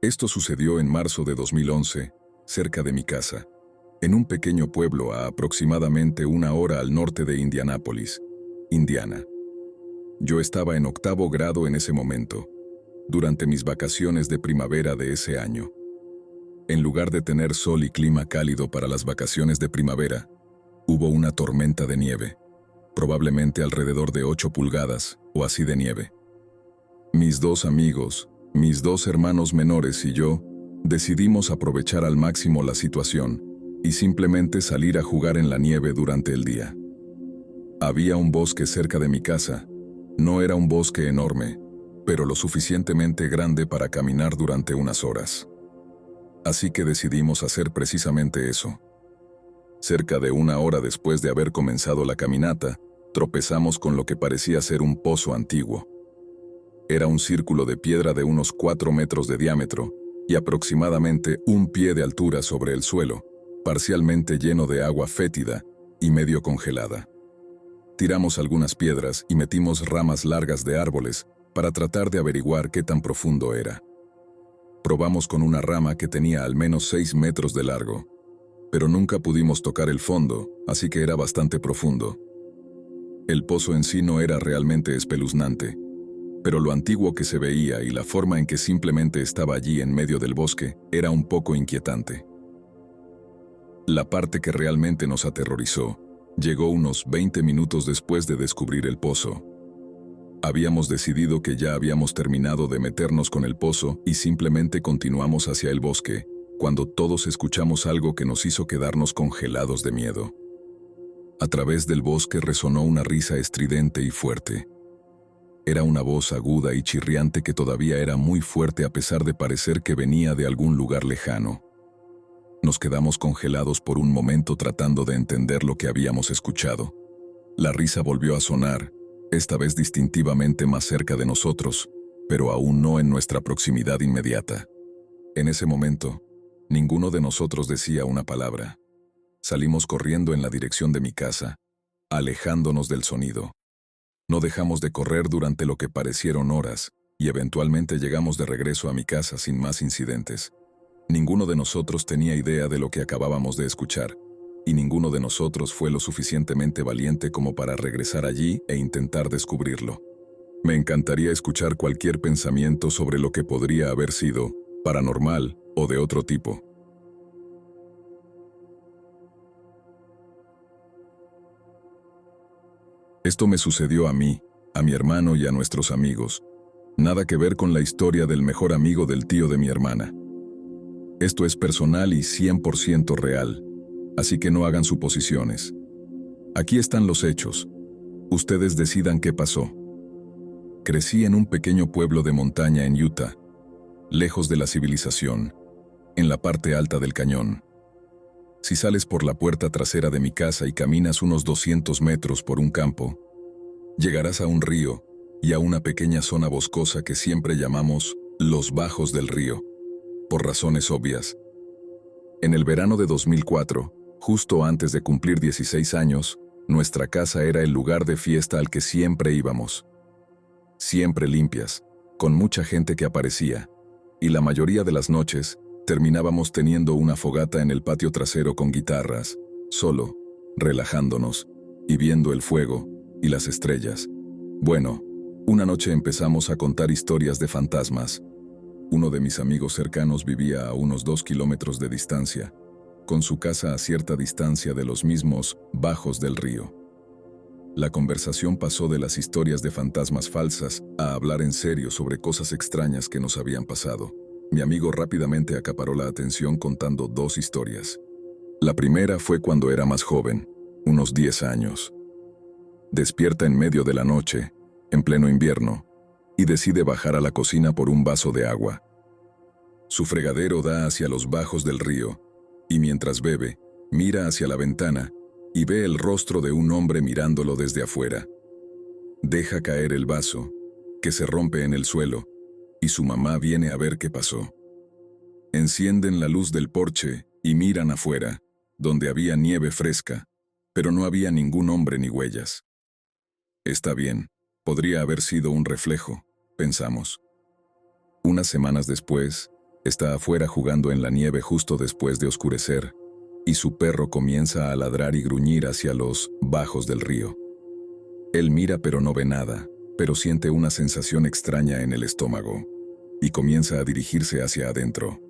Esto sucedió en marzo de 2011, cerca de mi casa, en un pequeño pueblo a aproximadamente 1 hora al norte de Indianápolis, Indiana. Yo estaba en 8º grado en ese momento, durante mis vacaciones de primavera de ese año. En lugar de tener sol y clima cálido para las vacaciones de primavera, hubo una tormenta de nieve, probablemente alrededor de 8 pulgadas o así de nieve. Mis 2 amigos, mis 2 hermanos menores y yo decidimos aprovechar al máximo la situación y simplemente salir a jugar en la nieve durante el día. Había un bosque cerca de mi casa. No era un bosque enorme, pero lo suficientemente grande para caminar durante unas horas. Así que decidimos hacer precisamente eso. Cerca de 1 hora después de haber comenzado la caminata, tropezamos con lo que parecía ser un pozo antiguo. Era un círculo de piedra de unos 4 metros de diámetro y aproximadamente 1 pie de altura sobre el suelo, parcialmente lleno de agua fétida y medio congelada. Tiramos algunas piedras y metimos ramas largas de árboles para tratar de averiguar qué tan profundo era. Probamos con una rama que tenía al menos 6 metros de largo, pero nunca pudimos tocar el fondo, así que era bastante profundo. El pozo en sí no era realmente espeluznante, pero lo antiguo que se veía y la forma en que simplemente estaba allí en medio del bosque era un poco inquietante. La parte que realmente nos aterrorizó llegó unos 20 minutos después de descubrir el pozo. Habíamos decidido que ya habíamos terminado de meternos con el pozo y simplemente continuamos hacia el bosque, cuando todos escuchamos algo que nos hizo quedarnos congelados de miedo. A través del bosque resonó una risa estridente y fuerte. Era una voz aguda y chirriante que todavía era muy fuerte a pesar de parecer que venía de algún lugar lejano. Nos quedamos congelados por un momento tratando de entender lo que habíamos escuchado. La risa volvió a sonar, esta vez distintivamente más cerca de nosotros, pero aún no en nuestra proximidad inmediata. En ese momento, ninguno de nosotros decía una palabra. Salimos corriendo en la dirección de mi casa, alejándonos del sonido. No dejamos de correr durante lo que parecieron horas, y eventualmente llegamos de regreso a mi casa sin más incidentes. Ninguno de nosotros tenía idea de lo que acabábamos de escuchar, y ninguno de nosotros fue lo suficientemente valiente como para regresar allí e intentar descubrirlo. Me encantaría escuchar cualquier pensamiento sobre lo que podría haber sido, paranormal o de otro tipo. Esto me sucedió a mí, a mi hermano y a nuestros amigos. Nada que ver con la historia del mejor amigo del tío de mi hermana. Esto es personal y 100% real, así que no hagan suposiciones. Aquí están los hechos. Ustedes decidan qué pasó. Crecí en un pequeño pueblo de montaña en Utah, lejos de la civilización, en la parte alta del cañón. Si sales por la puerta trasera de mi casa y caminas unos 200 metros por un campo, llegarás a un río y a una pequeña zona boscosa que siempre llamamos los bajos del río, por razones obvias. En el verano de 2004, justo antes de cumplir 16 años, nuestra casa era el lugar de fiesta al que siempre íbamos. Siempre limpias, con mucha gente que aparecía, y la mayoría de las noches terminábamos teniendo una fogata en el patio trasero con guitarras, solo, relajándonos, y viendo el fuego y las estrellas. Bueno, una noche empezamos a contar historias de fantasmas. Uno de mis amigos cercanos vivía a unos 2 kilómetros de distancia, con su casa a cierta distancia de los mismos bajos del río. La conversación pasó de las historias de fantasmas falsas a hablar en serio sobre cosas extrañas que nos habían pasado. Mi amigo rápidamente acaparó la atención contando 2 historias. La primera fue cuando era más joven, unos 10 años. Despierta en medio de la noche, en pleno invierno, y decide bajar a la cocina por un vaso de agua. Su fregadero da hacia los bajos del río, y mientras bebe, mira hacia la ventana y ve el rostro de un hombre mirándolo desde afuera. Deja caer el vaso, que se rompe en el suelo, y su mamá viene a ver qué pasó. Encienden la luz del porche y miran afuera, donde había nieve fresca, pero no había ningún hombre ni huellas. Está bien, podría haber sido un reflejo, pensamos. Unas semanas después, Está afuera jugando en la nieve justo después de oscurecer, y su perro comienza a ladrar y gruñir hacia los bajos del río. Él mira pero no ve nada, pero siente una sensación extraña en el estómago, y comienza a dirigirse hacia adentro.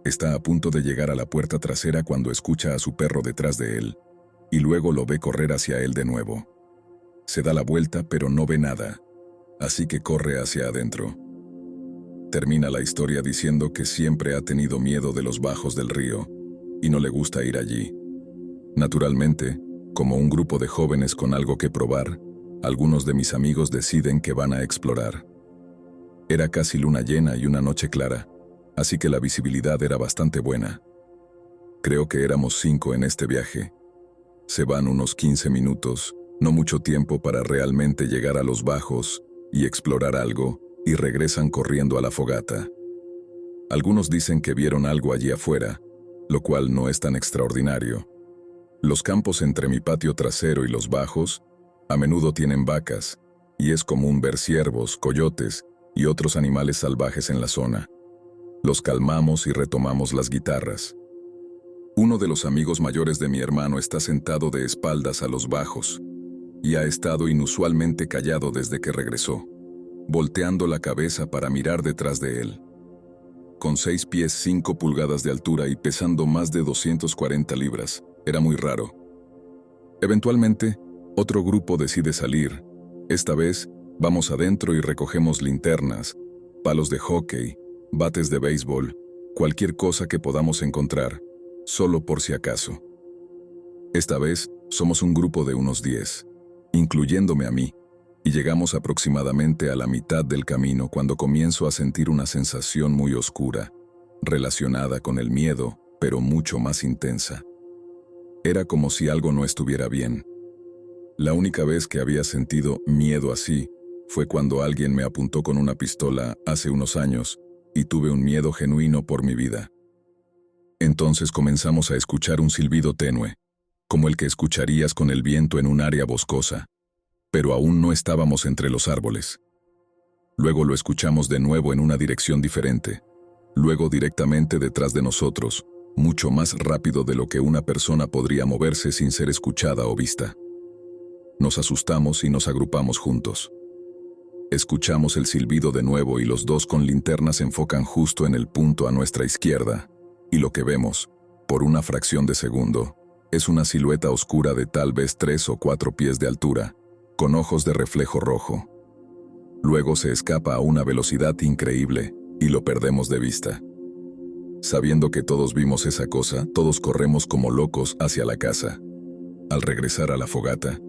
Está a punto de llegar a la puerta trasera cuando escucha a su perro detrás de él, y luego lo ve correr hacia él de nuevo. Se da la vuelta pero no ve nada, así que corre hacia adentro. Termina la historia diciendo que siempre ha tenido miedo de los bajos del río, y no le gusta ir allí. Naturalmente, como un grupo de jóvenes con algo que probar, algunos de mis amigos deciden que van a explorar. Era casi luna llena y una noche clara, así que la visibilidad era bastante buena. Creo que éramos 5 en este viaje. Se van unos 15 minutos, no mucho tiempo para realmente llegar a los bajos y explorar algo, y regresan corriendo a la fogata. Algunos dicen que vieron algo allí afuera, lo cual no es tan extraordinario. Los campos entre mi patio trasero y los bajos a menudo tienen vacas, y es común ver ciervos, coyotes y otros animales salvajes en la zona. Los calmamos y retomamos las guitarras. Uno de los amigos mayores de mi hermano está sentado de espaldas a los bajos, y ha estado inusualmente callado desde que regresó, volteando la cabeza para mirar detrás de él. Con 6 pies 5 pulgadas de altura y pesando más de 240 libras, era muy raro. Eventualmente, otro grupo decide salir. Esta vez, vamos adentro y recogemos linternas, palos de hockey, bates de béisbol, cualquier cosa que podamos encontrar, solo por si acaso. Esta vez, somos un grupo de unos 10, incluyéndome a mí, y llegamos aproximadamente a la mitad del camino cuando comienzo a sentir una sensación muy oscura, relacionada con el miedo, pero mucho más intensa. Era como si algo no estuviera bien. La única vez que había sentido miedo así fue cuando alguien me apuntó con una pistola hace unos años y tuve un miedo genuino por mi vida. Entonces comenzamos a escuchar un silbido tenue, como el que escucharías con el viento en un área boscosa, pero aún no estábamos entre los árboles. Luego lo escuchamos de nuevo en una dirección diferente, luego directamente detrás de nosotros, mucho más rápido de lo que una persona podría moverse sin ser escuchada o vista. Nos asustamos y nos agrupamos juntos. Escuchamos el silbido de nuevo y los dos con linternas se enfocan justo en el punto a nuestra izquierda, y lo que vemos, por una fracción de segundo, es una silueta oscura de tal vez 3 o 4 pies de altura, con ojos de reflejo rojo. Luego se escapa a una velocidad increíble, y lo perdemos de vista. Sabiendo que todos vimos esa cosa, todos corremos como locos hacia la casa. Al regresar a la fogata,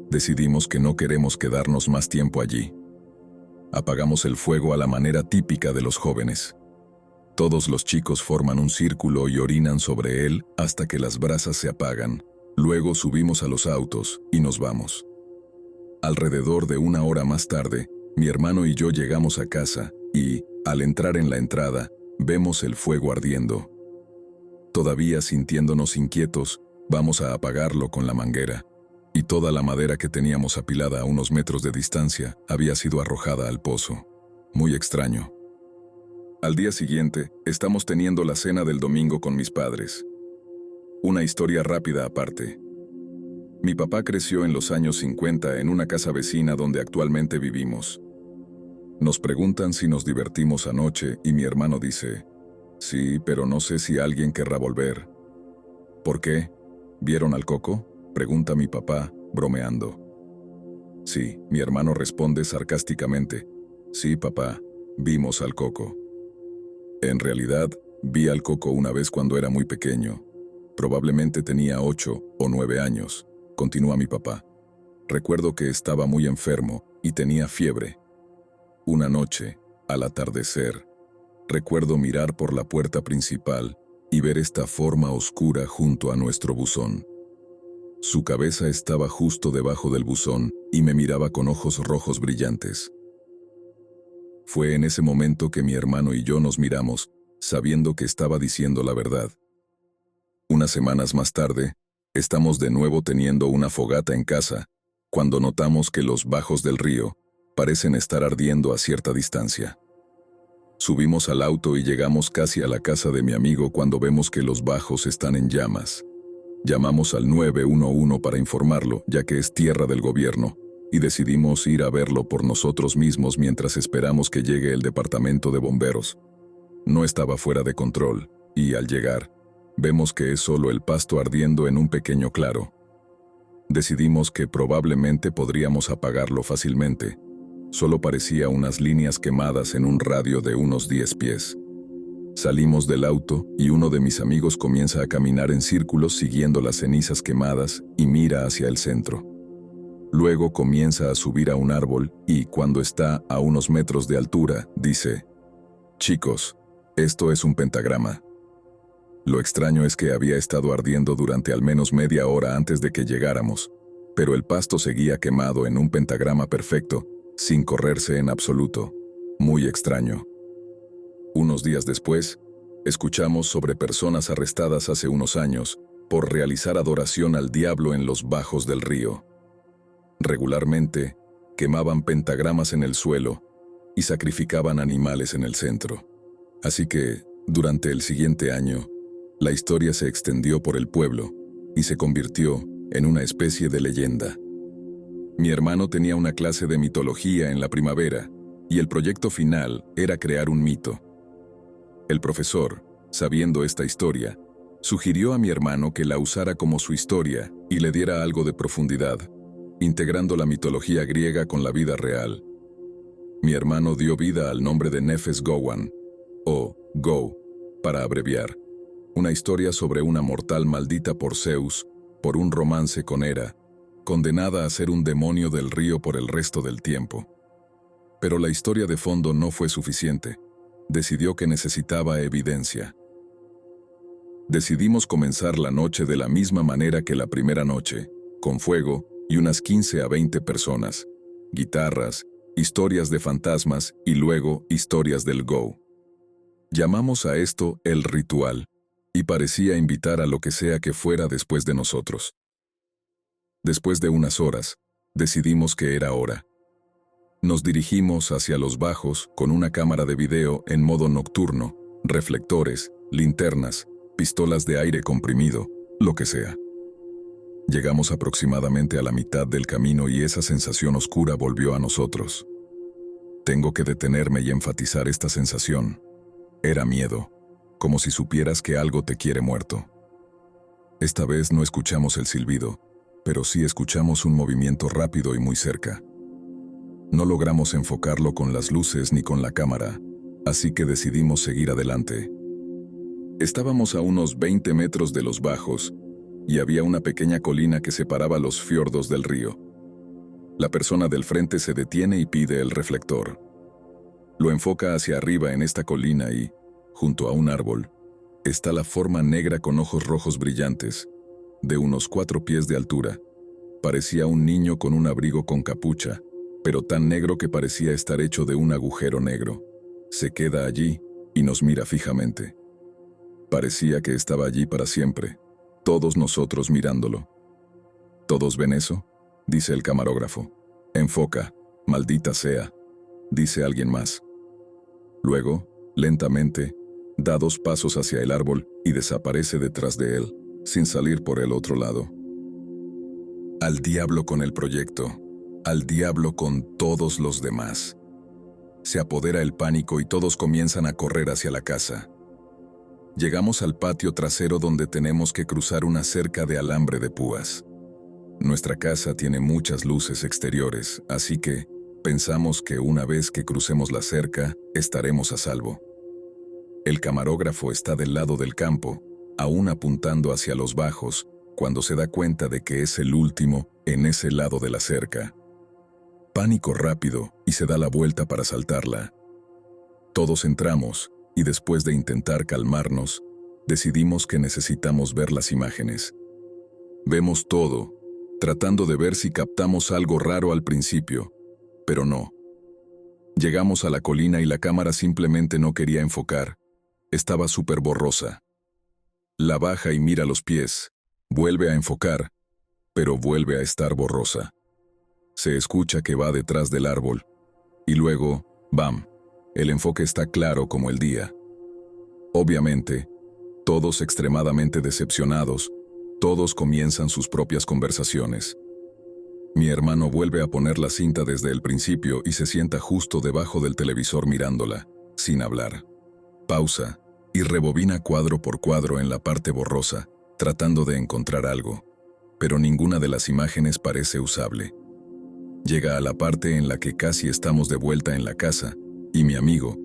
decidimos que no queremos quedarnos más tiempo allí. Apagamos el fuego a la manera típica de los jóvenes. Todos los chicos forman un círculo y orinan sobre él hasta que las brasas se apagan. Luego subimos a los autos y nos vamos. Alrededor de 1 hora más tarde, mi hermano y yo llegamos a casa y, al entrar en la entrada, vemos el fuego ardiendo. Todavía sintiéndonos inquietos, vamos a apagarlo con la manguera, y toda la madera que teníamos apilada a unos metros de distancia había sido arrojada al pozo. Muy extraño. Al día siguiente, estamos teniendo la cena del domingo con mis padres. Una historia rápida aparte. Mi papá creció en los años 50 en una casa vecina donde actualmente vivimos. Nos preguntan si nos divertimos anoche y mi hermano dice, sí, pero no sé si alguien querrá volver. ¿Por qué? ¿Vieron al Coco?, pregunta mi papá, bromeando. Sí, mi hermano responde sarcásticamente, sí, papá, vimos al Coco. En realidad, vi al Coco una vez cuando era muy pequeño. Probablemente tenía 8 o 9 años, continúa mi papá. Recuerdo que estaba muy enfermo y tenía fiebre. Una noche, al atardecer, recuerdo mirar por la puerta principal y ver esta forma oscura junto a nuestro buzón. Su cabeza estaba justo debajo del buzón y me miraba con ojos rojos brillantes. Fue en ese momento que mi hermano y yo nos miramos, sabiendo que estaba diciendo la verdad. Unas semanas más tarde, estamos de nuevo teniendo una fogata en casa, cuando notamos que los bajos del río parecen estar ardiendo a cierta distancia. Subimos al auto y llegamos casi a la casa de mi amigo cuando vemos que los bajos están en llamas. Llamamos al 911 para informarlo, ya que es tierra del gobierno, y decidimos ir a verlo por nosotros mismos mientras esperamos que llegue el departamento de bomberos. No estaba fuera de control, y al llegar, vemos que es solo el pasto ardiendo en un pequeño claro. Decidimos que probablemente podríamos apagarlo fácilmente. Solo parecía unas líneas quemadas en un radio de unos 10 pies. Salimos del auto y uno de mis amigos comienza a caminar en círculos siguiendo las cenizas quemadas y mira hacia el centro. Luego comienza a subir a un árbol y, cuando está a unos metros de altura, dice: «Chicos, esto es un pentagrama». Lo extraño es que había estado ardiendo durante al menos media hora antes de que llegáramos, pero el pasto seguía quemado en un pentagrama perfecto, sin correrse en absoluto. Muy extraño. Unos días después, escuchamos sobre personas arrestadas hace unos años por realizar adoración al diablo en los bajos del río. Regularmente, quemaban pentagramas en el suelo y sacrificaban animales en el centro. Así que, durante el siguiente año, la historia se extendió por el pueblo y se convirtió en una especie de leyenda. Mi hermano tenía una clase de mitología en la primavera y el proyecto final era crear un mito. El profesor, sabiendo esta historia, sugirió a mi hermano que la usara como su historia y le diera algo de profundidad, integrando la mitología griega con la vida real. Mi hermano dio vida al nombre de Nefes Gowan, o Go, para abreviar, una historia sobre una mortal maldita por Zeus, por un romance con Hera, condenada a ser un demonio del río por el resto del tiempo. Pero la historia de fondo no fue suficiente. Decidió que necesitaba evidencia. Decidimos comenzar la noche de la misma manera que la primera noche, con fuego y unas 15 a 20 personas, guitarras, historias de fantasmas y luego historias del Go. Llamamos a esto el ritual, y parecía invitar a lo que sea que fuera después de nosotros. Después de unas horas, decidimos que era hora. Nos dirigimos hacia los bajos con una cámara de video en modo nocturno, reflectores, linternas, pistolas de aire comprimido, lo que sea. Llegamos aproximadamente a la mitad del camino y esa sensación oscura volvió a nosotros. Tengo que detenerme y enfatizar esta sensación. Era miedo, como si supieras que algo te quiere muerto. Esta vez no escuchamos el silbido, pero sí escuchamos un movimiento rápido y muy cerca. No logramos enfocarlo con las luces ni con la cámara, así que decidimos seguir adelante. Estábamos a unos 20 metros de los bajos, y había una pequeña colina que separaba los fiordos del río. La persona del frente se detiene y pide el reflector. Lo enfoca hacia arriba en esta colina y, junto a un árbol, está la forma negra con ojos rojos brillantes, de unos 4 pies de altura. Parecía un niño con un abrigo con capucha, pero tan negro que parecía estar hecho de un agujero negro. Se queda allí y nos mira fijamente. Parecía que estaba allí para siempre, todos nosotros mirándolo. ¿Todos ven eso?, dice el camarógrafo. Enfoca, maldita sea, dice alguien más. Luego, lentamente, da 2 pasos hacia el árbol y desaparece detrás de él, sin salir por el otro lado. Al diablo con el proyecto, al diablo con todos los demás. Se apodera el pánico y todos comienzan a correr hacia la casa. Llegamos al patio trasero donde tenemos que cruzar una cerca de alambre de púas. Nuestra casa tiene muchas luces exteriores, así que pensamos que una vez que crucemos la cerca, estaremos a salvo. El camarógrafo está del lado del campo, aún apuntando hacia los bajos, cuando se da cuenta de que es el último en ese lado de la cerca. Pánico rápido y se da la vuelta para saltarla. Todos entramos y después de intentar calmarnos, decidimos que necesitamos ver las imágenes. Vemos todo, tratando de ver si captamos algo raro al principio, pero no. Llegamos a la colina y la cámara simplemente no quería enfocar. Estaba súper borrosa. La baja y mira los pies, vuelve a enfocar, pero vuelve a estar borrosa. Se escucha que va detrás del árbol, y luego, ¡bam!, El enfoque está claro como el día. Obviamente, todos extremadamente decepcionados, todos comienzan sus propias conversaciones. Mi hermano vuelve a poner la cinta desde el principio y se sienta justo debajo del televisor mirándola, sin hablar. Pausa, y rebobina cuadro por cuadro en la parte borrosa, tratando de encontrar algo, pero ninguna de las imágenes parece usable. Llega a la parte en la que casi estamos de vuelta en la casa, y mi amigo,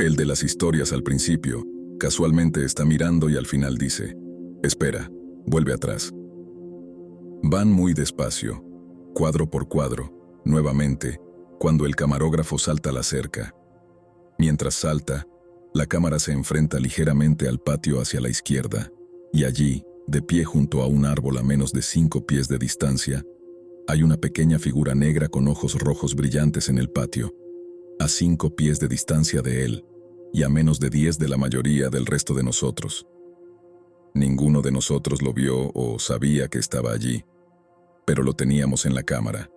el de las historias al principio, casualmente está mirando y al final dice: «Espera, vuelve atrás». Van muy despacio, cuadro por cuadro, nuevamente, cuando el camarógrafo salta la cerca. Mientras salta, la cámara se enfrenta ligeramente al patio hacia la izquierda, y allí, de pie junto a un árbol a menos de 5 pies de distancia, hay una pequeña figura negra con ojos rojos brillantes en el patio, a 5 pies de distancia de él, y a menos de 10 de la mayoría del resto de nosotros. Ninguno de nosotros lo vio o sabía que estaba allí, pero lo teníamos en la cámara.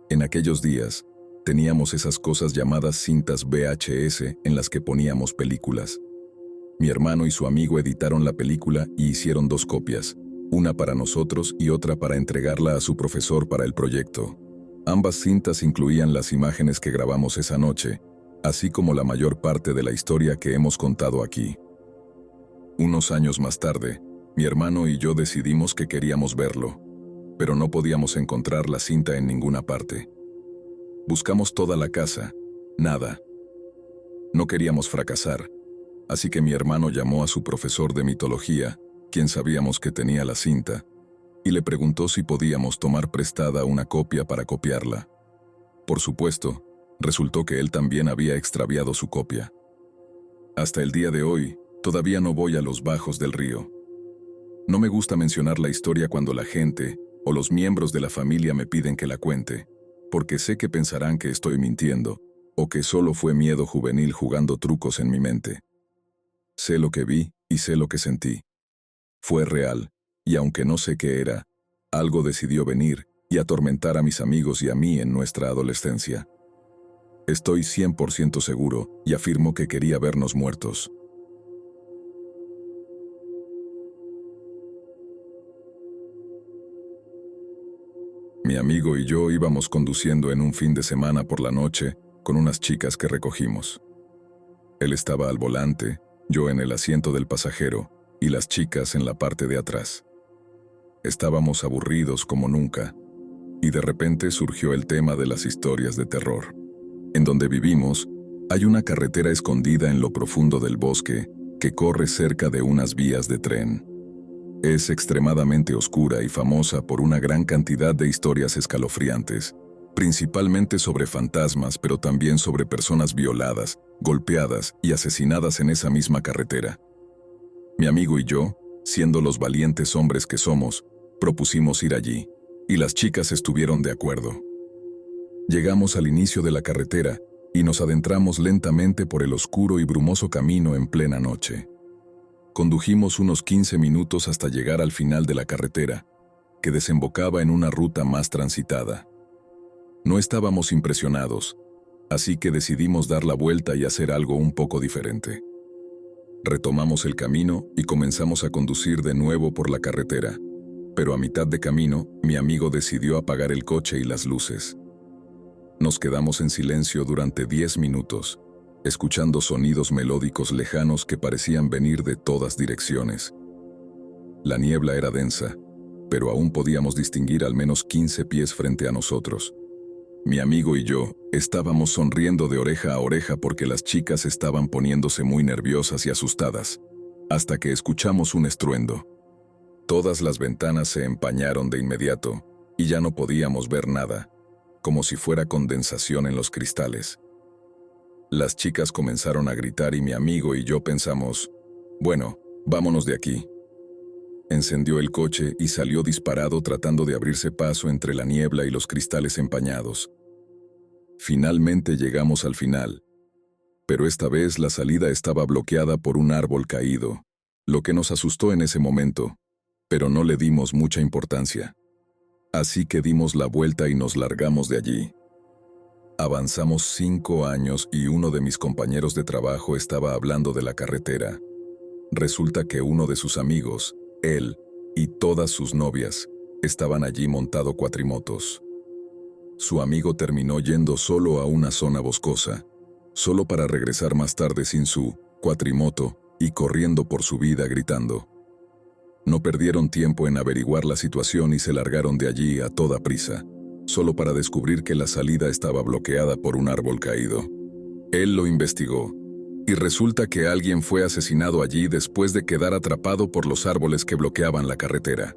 En aquellos días, teníamos esas cosas llamadas cintas VHS en las que poníamos películas. Mi hermano y su amigo editaron la película y hicieron 2 copias, una para nosotros y otra para entregarla a su profesor para el proyecto. Ambas cintas incluían las imágenes que grabamos esa noche, así como la mayor parte de la historia que hemos contado aquí. Unos años más tarde, mi hermano y yo decidimos que queríamos verlo, pero no podíamos encontrar la cinta en ninguna parte. Buscamos toda la casa, nada. No queríamos fracasar, así que mi hermano llamó a su profesor de mitología, quien sabíamos que tenía la cinta, y le preguntó si podíamos tomar prestada una copia para copiarla. Por supuesto, resultó que él también había extraviado su copia. Hasta el día de hoy, todavía no voy a los bajos del río. No me gusta mencionar la historia cuando la gente o los miembros de la familia me piden que la cuente, porque sé que pensarán que estoy mintiendo, o que solo fue miedo juvenil jugando trucos en mi mente. Sé lo que vi y sé lo que sentí. Fue real, y aunque no sé qué era, algo decidió venir y atormentar a mis amigos y a mí en nuestra adolescencia. Estoy 100% seguro y afirmo que quería vernos muertos. Mi amigo y yo íbamos conduciendo en un fin de semana por la noche con unas chicas que recogimos. Él estaba al volante, yo en el asiento del pasajero y las chicas en la parte de atrás. Estábamos aburridos como nunca, y de repente surgió el tema de las historias de terror. En donde vivimos, hay una carretera escondida en lo profundo del bosque que corre cerca de unas vías de tren. Es extremadamente oscura y famosa por una gran cantidad de historias escalofriantes, principalmente sobre fantasmas, pero también sobre personas violadas, golpeadas y asesinadas en esa misma carretera. Mi amigo y yo, siendo los valientes hombres que somos, propusimos ir allí, y las chicas estuvieron de acuerdo. Llegamos al inicio de la carretera y nos adentramos lentamente por el oscuro y brumoso camino en plena noche. Condujimos unos 15 minutos hasta llegar al final de la carretera, que desembocaba en una ruta más transitada. No estábamos impresionados, así que decidimos dar la vuelta y hacer algo un poco diferente. Retomamos el camino y comenzamos a conducir de nuevo por la carretera, pero a mitad de camino, mi amigo decidió apagar el coche y las luces. Nos quedamos en silencio durante 10 minutos, escuchando sonidos melódicos lejanos que parecían venir de todas direcciones. La niebla era densa, pero aún podíamos distinguir al menos 15 pies frente a nosotros. Mi amigo y yo estábamos sonriendo de oreja a oreja porque las chicas estaban poniéndose muy nerviosas y asustadas, hasta que escuchamos un estruendo. Todas las ventanas se empañaron de inmediato y ya no podíamos ver nada, como si fuera condensación en los cristales. Las chicas comenzaron a gritar y mi amigo y yo pensamos, bueno, vámonos de aquí. Encendió el coche y salió disparado tratando de abrirse paso entre la niebla y los cristales empañados. Finalmente llegamos al final, pero esta vez la salida estaba bloqueada por un árbol caído, lo que nos asustó en ese momento, pero no le dimos mucha importancia. Así que dimos la vuelta y nos largamos de allí. Avanzamos 5 años y uno de mis compañeros de trabajo estaba hablando de la carretera. Resulta que uno de sus amigos, él y todas sus novias, estaban allí montado cuatrimotos. Su amigo terminó yendo solo a una zona boscosa, solo para regresar más tarde sin su cuatrimoto y corriendo por su vida gritando. No perdieron tiempo en averiguar la situación y se largaron de allí a toda prisa, solo para descubrir que la salida estaba bloqueada por un árbol caído. Él lo investigó, y resulta que alguien fue asesinado allí después de quedar atrapado por los árboles que bloqueaban la carretera.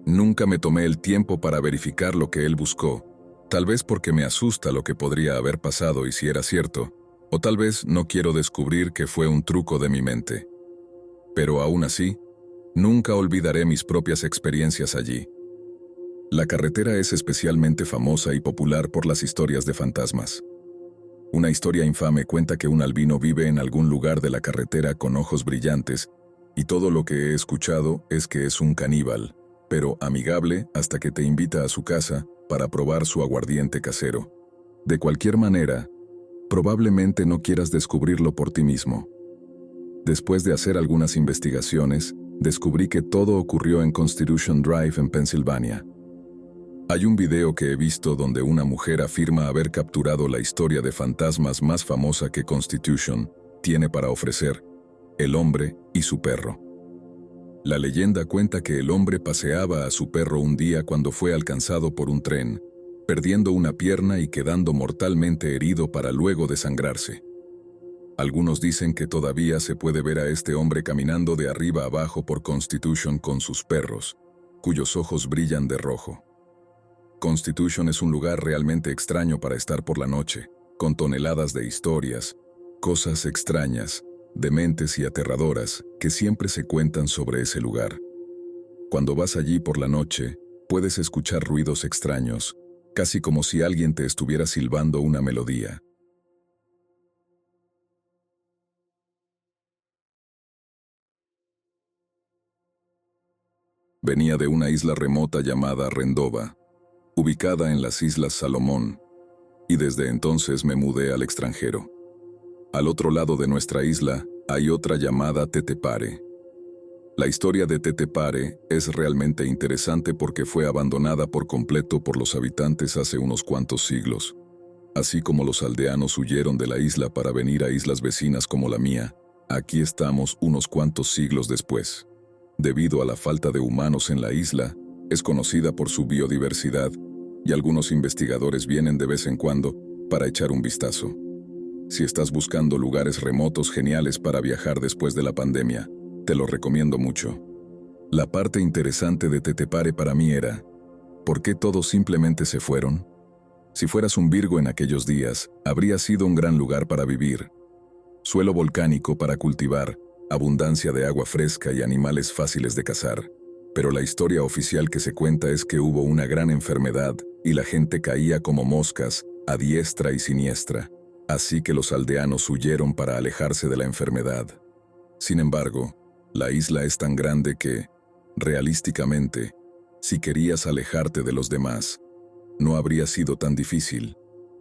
Nunca me tomé el tiempo para verificar lo que él buscó, tal vez porque me asusta lo que podría haber pasado y si era cierto, o tal vez no quiero descubrir que fue un truco de mi mente. Pero aún así, nunca olvidaré mis propias experiencias allí. La carretera es especialmente famosa y popular por las historias de fantasmas. Una historia infame cuenta que un albino vive en algún lugar de la carretera con ojos brillantes, y todo lo que he escuchado es que es un caníbal, pero amigable hasta que te invita a su casa para probar su aguardiente casero. De cualquier manera, probablemente no quieras descubrirlo por ti mismo. Después de hacer algunas investigaciones, descubrí que todo ocurrió en Constitution Drive en Pensilvania. Hay un video que he visto donde una mujer afirma haber capturado la historia de fantasmas más famosa que Constitution tiene para ofrecer: el hombre y su perro. La leyenda cuenta que el hombre paseaba a su perro un día cuando fue alcanzado por un tren, perdiendo una pierna y quedando mortalmente herido para luego desangrarse. Algunos dicen que todavía se puede ver a este hombre caminando de arriba abajo por Constitution con sus perros, cuyos ojos brillan de rojo. Constitution es un lugar realmente extraño para estar por la noche, con toneladas de historias, cosas extrañas, dementes y aterradoras que siempre se cuentan sobre ese lugar. Cuando vas allí por la noche, puedes escuchar ruidos extraños, casi como si alguien te estuviera silbando una melodía. Venía de una isla remota llamada Rendova, ubicada en las Islas Salomón, y desde entonces me mudé al extranjero. Al otro lado de nuestra isla hay otra llamada Tetepare. La historia de Tetepare es realmente interesante porque fue abandonada por completo por los habitantes hace unos cuantos siglos. Así como los aldeanos huyeron de la isla para venir a islas vecinas como la mía, aquí estamos unos cuantos siglos después. Debido a la falta de humanos en la isla, es conocida por su biodiversidad, y algunos investigadores vienen de vez en cuando para echar un vistazo. Si estás buscando lugares remotos geniales para viajar después de la pandemia, te lo recomiendo mucho. La parte interesante de Tetepare para mí era: ¿por qué todos simplemente se fueron? Si fueras un Virgo en aquellos días, habría sido un gran lugar para vivir. Suelo volcánico para cultivar, abundancia de agua fresca y animales fáciles de cazar. Pero la historia oficial que se cuenta es que hubo una gran enfermedad y la gente caía como moscas, a diestra y siniestra. Así que los aldeanos huyeron para alejarse de la enfermedad. Sin embargo, la isla es tan grande que, realísticamente, si querías alejarte de los demás, no habría sido tan difícil,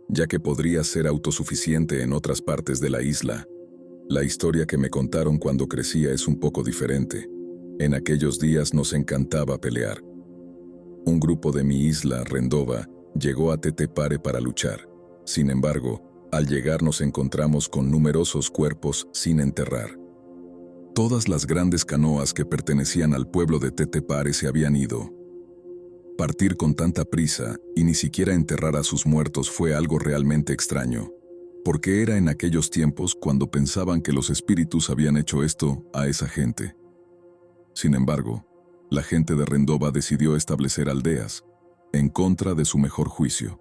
ya que podrías ser autosuficiente en otras partes de la isla. La historia que me contaron cuando crecía es un poco diferente. En aquellos días nos encantaba pelear. Un grupo de mi isla, Rendova, llegó a Tetepare para luchar. Sin embargo, al llegar nos encontramos con numerosos cuerpos sin enterrar. Todas las grandes canoas que pertenecían al pueblo de Tetepare se habían ido. Partir con tanta prisa y ni siquiera enterrar a sus muertos fue algo realmente extraño, porque era en aquellos tiempos cuando pensaban que los espíritus habían hecho esto a esa gente. Sin embargo, la gente de Rendova decidió establecer aldeas, en contra de su mejor juicio.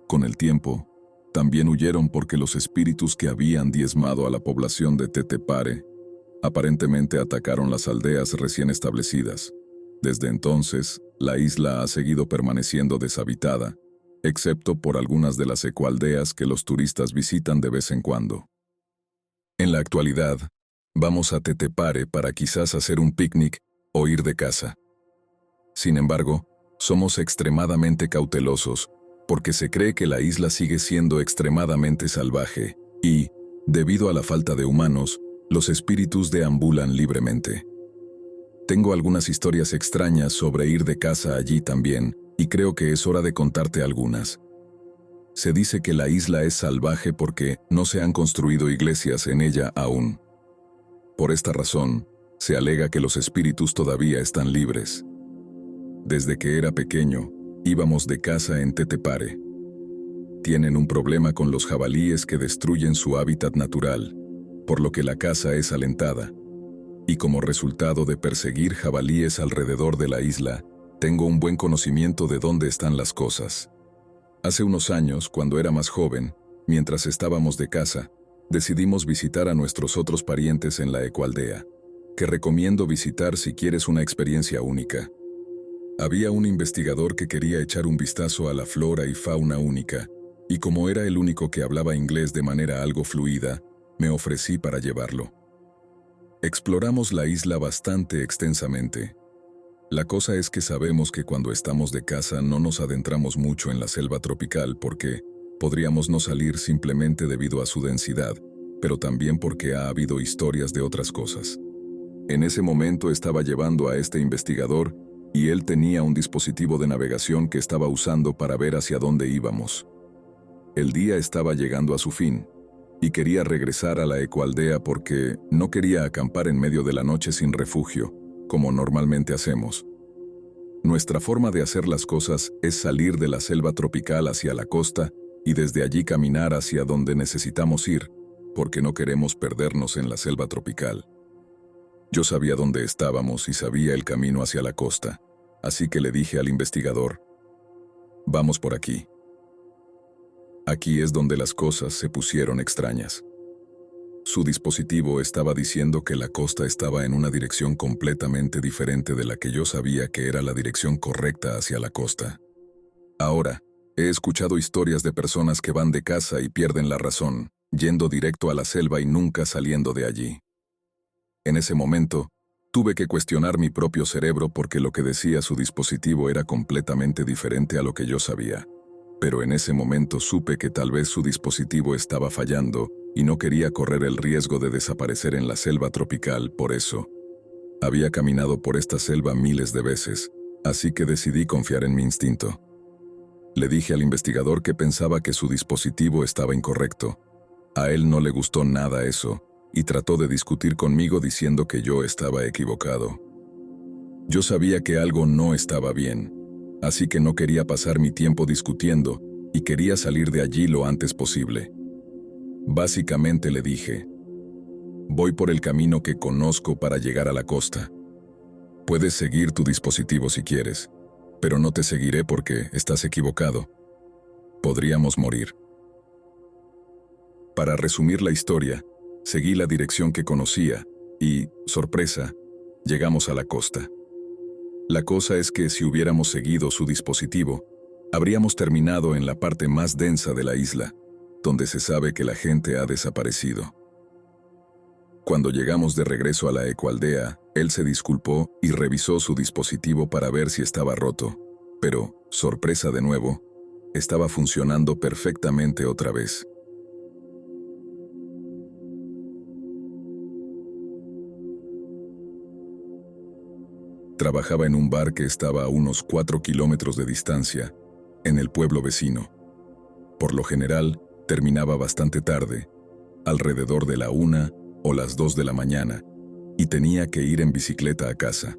Con el tiempo, también huyeron porque los espíritus que habían diezmado a la población de Tetepare aparentemente atacaron las aldeas recién establecidas. Desde entonces, la isla ha seguido permaneciendo deshabitada, excepto por algunas de las ecoaldeas que los turistas visitan de vez en cuando. En la actualidad, vamos a Tetepare para quizás hacer un picnic o ir de caza. Sin embargo, somos extremadamente cautelosos, porque se cree que la isla sigue siendo extremadamente salvaje y, debido a la falta de humanos, los espíritus deambulan libremente. Tengo algunas historias extrañas sobre ir de casa allí también, y creo que es hora de contarte algunas. Se dice que la isla es salvaje porque no se han construido iglesias en ella aún. Por esta razón, se alega que los espíritus todavía están libres. Desde que era pequeño, íbamos de caza en Tetepare. Tienen un problema con los jabalíes que destruyen su hábitat natural, por lo que la caza es alentada. Y como resultado de perseguir jabalíes alrededor de la isla, tengo un buen conocimiento de dónde están las cosas. Hace unos años, cuando era más joven, mientras estábamos de caza, decidimos visitar a nuestros otros parientes en la Ecoaldea, que recomiendo visitar si quieres una experiencia única. Había un investigador que quería echar un vistazo a la flora y fauna única, y como era el único que hablaba inglés de manera algo fluida, me ofrecí para llevarlo. Exploramos la isla bastante extensamente. La cosa es que sabemos que cuando estamos de caza no nos adentramos mucho en la selva tropical porque podríamos no salir simplemente debido a su densidad, pero también porque ha habido historias de otras cosas. En ese momento estaba llevando a este investigador y él tenía un dispositivo de navegación que estaba usando para ver hacia dónde íbamos. El día estaba llegando a su fin y quería regresar a la Ecoaldea porque no quería acampar en medio de la noche sin refugio, como normalmente hacemos. Nuestra forma de hacer las cosas es salir de la selva tropical hacia la costa y desde allí caminar hacia donde necesitamos ir, porque no queremos perdernos en la selva tropical. Yo sabía dónde estábamos y sabía el camino hacia la costa, así que le dije al investigador, «Vamos por aquí». Aquí es donde las cosas se pusieron extrañas. Su dispositivo estaba diciendo que la costa estaba en una dirección completamente diferente de la que yo sabía que era la dirección correcta hacia la costa. Ahora, he escuchado historias de personas que van de caza y pierden la razón, yendo directo a la selva y nunca saliendo de allí. En ese momento, tuve que cuestionar mi propio cerebro porque lo que decía su dispositivo era completamente diferente a lo que yo sabía. Pero en ese momento supe que tal vez su dispositivo estaba fallando y no quería correr el riesgo de desaparecer en la selva tropical por eso. Había caminado por esta selva miles de veces, así que decidí confiar en mi instinto. Le dije al investigador que pensaba que su dispositivo estaba incorrecto. A él no le gustó nada eso, y trató de discutir conmigo diciendo que yo estaba equivocado. Yo sabía que algo no estaba bien, así que no quería pasar mi tiempo discutiendo y quería salir de allí lo antes posible. Básicamente le dije, voy por el camino que conozco para llegar a la costa. Puedes seguir tu dispositivo si quieres, pero no te seguiré porque estás equivocado. Podríamos morir. Para resumir la historia, seguí la dirección que conocía y, sorpresa, llegamos a la costa. La cosa es que si hubiéramos seguido su dispositivo, habríamos terminado en la parte más densa de la isla, donde se sabe que la gente ha desaparecido. Cuando llegamos de regreso a la Ecoaldea, él se disculpó y revisó su dispositivo para ver si estaba roto, pero, sorpresa de nuevo, estaba funcionando perfectamente otra vez. Trabajaba en un bar que estaba a unos 4 kilómetros de distancia, en el pueblo vecino. Por lo general, terminaba bastante tarde, alrededor de la 1 o las 2 de la mañana, y tenía que ir en bicicleta a casa.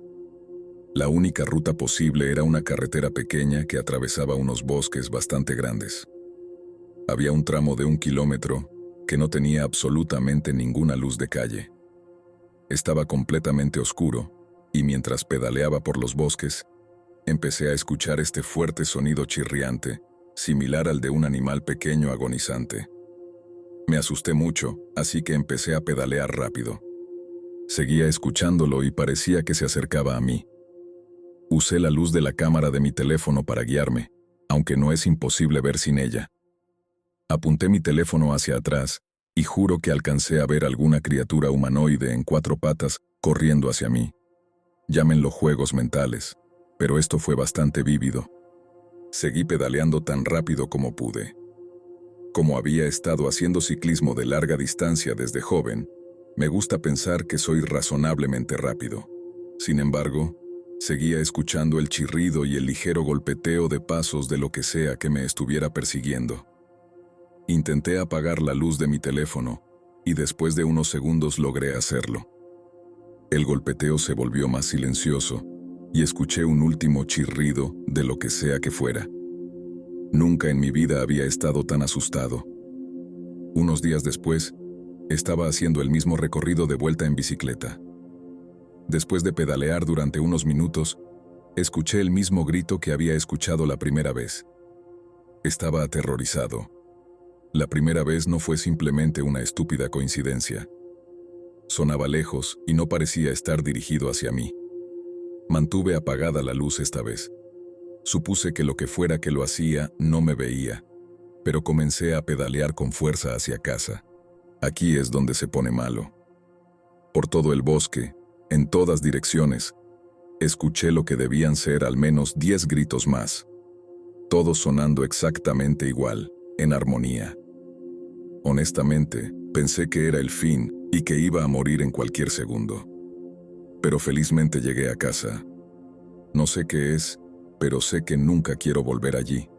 La única ruta posible era una carretera pequeña que atravesaba unos bosques bastante grandes. Había un tramo de 1 kilómetro que no tenía absolutamente ninguna luz de calle. Estaba completamente oscuro, y mientras pedaleaba por los bosques, empecé a escuchar este fuerte sonido chirriante, similar al de un animal pequeño agonizante. Me asusté mucho, así que empecé a pedalear rápido. Seguía escuchándolo y parecía que se acercaba a mí. Usé la luz de la cámara de mi teléfono para guiarme, aunque no es imposible ver sin ella. Apunté mi teléfono hacia atrás y juro que alcancé a ver alguna criatura humanoide en 4 patas corriendo hacia mí. Llámenlo juegos mentales, pero esto fue bastante vívido. Seguí pedaleando tan rápido como pude. Como había estado haciendo ciclismo de larga distancia desde joven, me gusta pensar que soy razonablemente rápido. Sin embargo, seguía escuchando el chirrido y el ligero golpeteo de pasos de lo que sea que me estuviera persiguiendo. Intenté apagar la luz de mi teléfono, y después de unos segundos logré hacerlo. El golpeteo se volvió más silencioso, y escuché un último chirrido de lo que sea que fuera. Nunca en mi vida había estado tan asustado. Unos días después, estaba haciendo el mismo recorrido de vuelta en bicicleta. Después de pedalear durante unos minutos, escuché el mismo grito que había escuchado la primera vez. Estaba aterrorizado. La primera vez no fue simplemente una estúpida coincidencia. Sonaba lejos y no parecía estar dirigido hacia mí. Mantuve apagada la luz esta vez. Supuse que lo que fuera que lo hacía no me veía, pero comencé a pedalear con fuerza hacia casa. Aquí es donde se pone malo. Por todo el bosque, en todas direcciones, escuché lo que debían ser al menos 10 gritos más, todos sonando exactamente igual, en armonía. Honestamente, pensé que era el fin y que iba a morir en cualquier segundo. Pero felizmente llegué a casa. No sé qué es, pero sé que nunca quiero volver allí.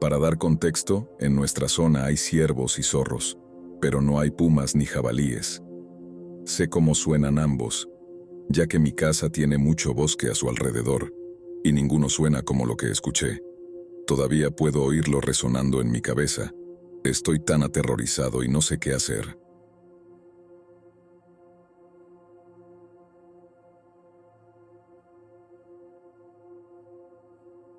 Para dar contexto, en nuestra zona hay ciervos y zorros, pero no hay pumas ni jabalíes. Sé cómo suenan ambos, ya que mi casa tiene mucho bosque a su alrededor, y ninguno suena como lo que escuché. Todavía puedo oírlo resonando en mi cabeza. Estoy tan aterrorizado y no sé qué hacer.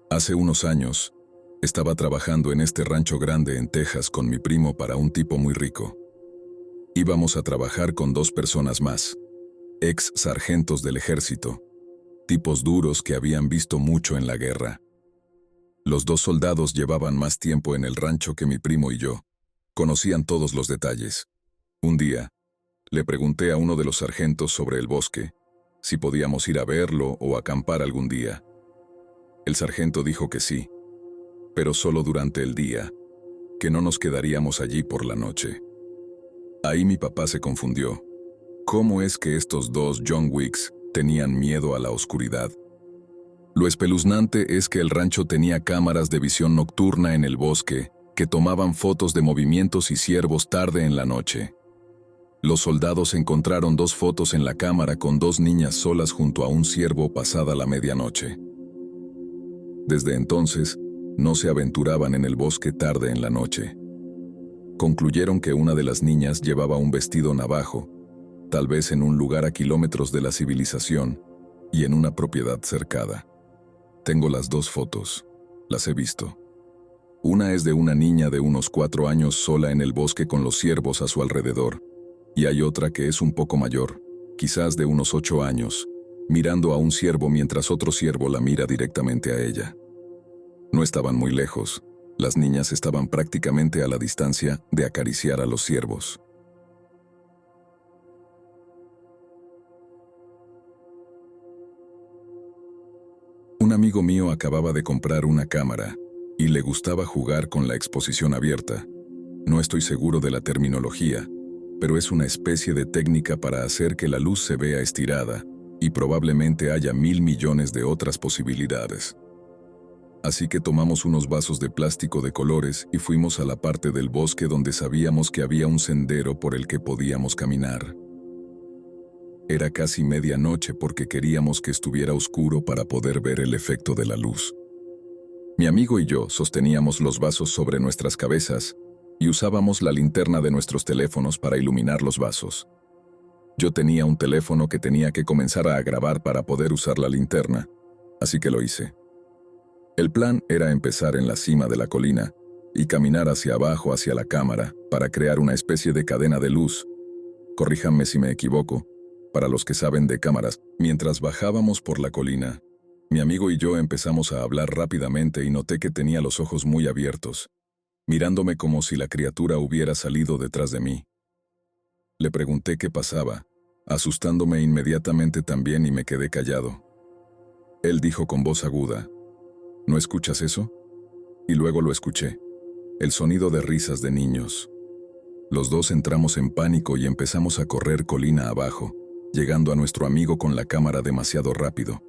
Hace unos años, estaba trabajando en este rancho grande en Texas con mi primo para un tipo muy rico. Íbamos a trabajar con 2 personas más, ex sargentos del ejército, tipos duros que habían visto mucho en la guerra. Los 2 soldados llevaban más tiempo en el rancho que mi primo y yo. Conocían todos los detalles. Un día, le pregunté a uno de los sargentos sobre el bosque, si podíamos ir a verlo o acampar algún día. El sargento dijo que sí, pero solo durante el día, que no nos quedaríamos allí por la noche. Ahí mi papá se confundió. ¿Cómo es que estos 2 John Wicks tenían miedo a la oscuridad? Lo espeluznante es que el rancho tenía cámaras de visión nocturna en el bosque que tomaban fotos de movimientos y ciervos tarde en la noche. Los soldados encontraron 2 fotos en la cámara con 2 niñas solas junto a un ciervo pasada la medianoche. Desde entonces, no se aventuraban en el bosque tarde en la noche. Concluyeron que una de las niñas llevaba un vestido navajo, tal vez en un lugar a kilómetros de la civilización y en una propiedad cercada. Tengo las 2 fotos, las he visto. Una es de una niña de unos 4 años sola en el bosque con los ciervos a su alrededor, y hay otra que es un poco mayor, quizás de unos 8 años, mirando a un ciervo mientras otro ciervo la mira directamente a ella. No estaban muy lejos, las niñas estaban prácticamente a la distancia de acariciar a los ciervos. Un amigo mío acababa de comprar una cámara y le gustaba jugar con la exposición abierta. No estoy seguro de la terminología, pero es una especie de técnica para hacer que la luz se vea estirada, y probablemente haya 1000 millones de otras posibilidades. Así que tomamos unos vasos de plástico de colores y fuimos a la parte del bosque donde sabíamos que había un sendero por el que podíamos caminar. Era casi medianoche porque queríamos que estuviera oscuro para poder ver el efecto de la luz. Mi amigo y yo sosteníamos los vasos sobre nuestras cabezas y usábamos la linterna de nuestros teléfonos para iluminar los vasos. Yo tenía un teléfono que tenía que comenzar a grabar para poder usar la linterna, así que lo hice. El plan era empezar en la cima de la colina y caminar hacia abajo hacia la cámara para crear una especie de cadena de luz. Corríjanme si me equivoco, para los que saben de cámaras. Mientras bajábamos por la colina, mi amigo y yo empezamos a hablar rápidamente y noté que tenía los ojos muy abiertos, mirándome como si la criatura hubiera salido detrás de mí. Le pregunté qué pasaba, asustándome inmediatamente también, y me quedé callado. Él dijo con voz aguda: ¿No escuchas eso? Y luego lo escuché. El sonido de risas de niños. Los dos entramos en pánico y empezamos a correr colina abajo, llegando a nuestro amigo con la cámara demasiado rápido.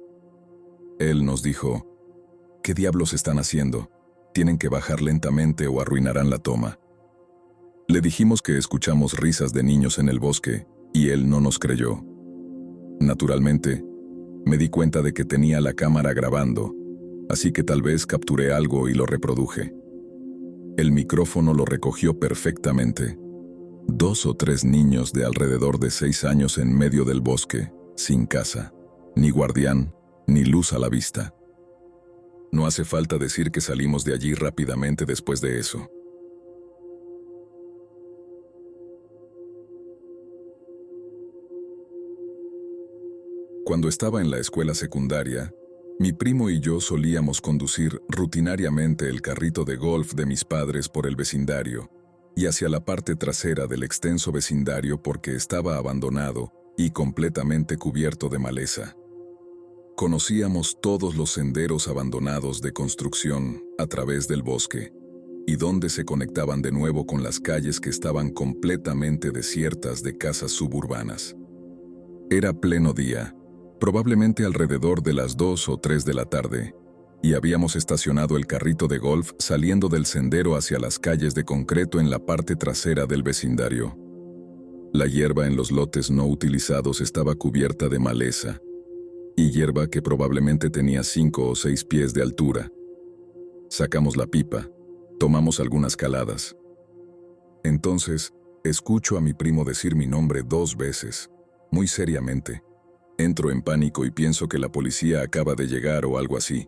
Él nos dijo: ¿qué diablos están haciendo? Tienen que bajar lentamente o arruinarán la toma. Le dijimos que escuchamos risas de niños en el bosque, y él no nos creyó. Naturalmente, me di cuenta de que tenía la cámara grabando, así que tal vez capturé algo y lo reproduje. El micrófono lo recogió perfectamente. 2 o 3 niños de alrededor de 6 años en medio del bosque, sin casa, ni guardián, ni luz a la vista. No hace falta decir que salimos de allí rápidamente después de eso. Cuando estaba en la escuela secundaria, mi primo y yo solíamos conducir rutinariamente el carrito de golf de mis padres por el vecindario y hacia la parte trasera del extenso vecindario porque estaba abandonado y completamente cubierto de maleza. Conocíamos todos los senderos abandonados de construcción a través del bosque y donde se conectaban de nuevo con las calles que estaban completamente desiertas de casas suburbanas. Era pleno día, probablemente alrededor de las 2 o 3 de la tarde, y habíamos estacionado el carrito de golf saliendo del sendero hacia las calles de concreto en la parte trasera del vecindario. La hierba en los lotes no utilizados estaba cubierta de maleza, y hierba que probablemente tenía 5 o 6 pies de altura. Sacamos la pipa, tomamos algunas caladas. Entonces, escucho a mi primo decir mi nombre 2 veces, muy seriamente. Entro en pánico y pienso que la policía acaba de llegar o algo así.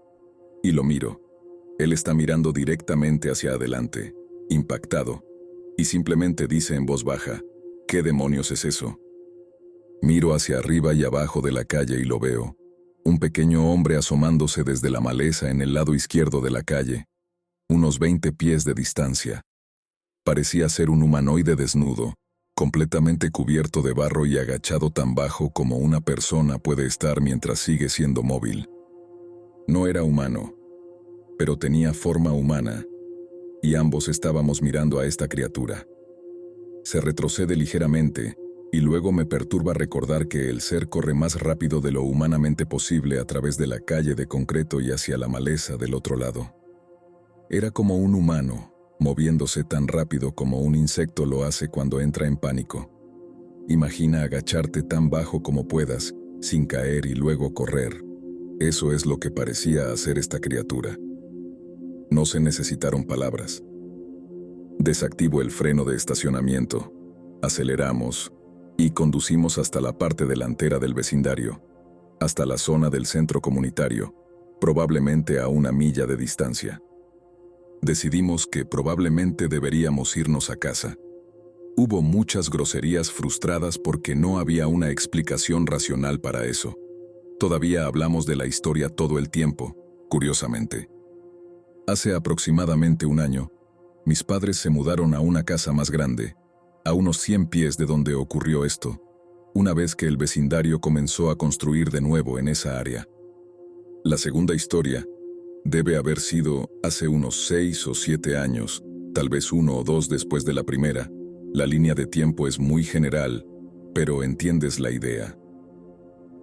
Y lo miro. Él está mirando directamente hacia adelante, impactado, y simplemente dice en voz baja: ¿qué demonios es eso? Miro hacia arriba y abajo de la calle y lo veo. Un pequeño hombre asomándose desde la maleza en el lado izquierdo de la calle, unos 20 pies de distancia. Parecía ser un humanoide desnudo, completamente cubierto de barro y agachado tan bajo como una persona puede estar mientras sigue siendo móvil. No era humano, pero tenía forma humana, y ambos estábamos mirando a esta criatura. Se retrocede ligeramente, y luego me perturba recordar que el ser corre más rápido de lo humanamente posible a través de la calle de concreto y hacia la maleza del otro lado. Era como un humano, moviéndose tan rápido como un insecto lo hace cuando entra en pánico. Imagina agacharte tan bajo como puedas, sin caer y luego correr. Eso es lo que parecía hacer esta criatura. No se necesitaron palabras. Desactivo el freno de estacionamiento, aceleramos y conducimos hasta la parte delantera del vecindario, hasta la zona del centro comunitario, probablemente a 1 milla de distancia. Decidimos que probablemente deberíamos irnos a casa. Hubo muchas groserías frustradas porque no había una explicación racional para eso. Todavía hablamos de la historia todo el tiempo, curiosamente. Hace aproximadamente 1 año, mis padres se mudaron a una casa más grande, a unos 100 pies de donde ocurrió esto, una vez que el vecindario comenzó a construir de nuevo en esa área. La segunda historia debe haber sido hace unos 6 o 7 años, tal vez 1 o 2 después de la primera. La línea de tiempo es muy general, pero entiendes la idea.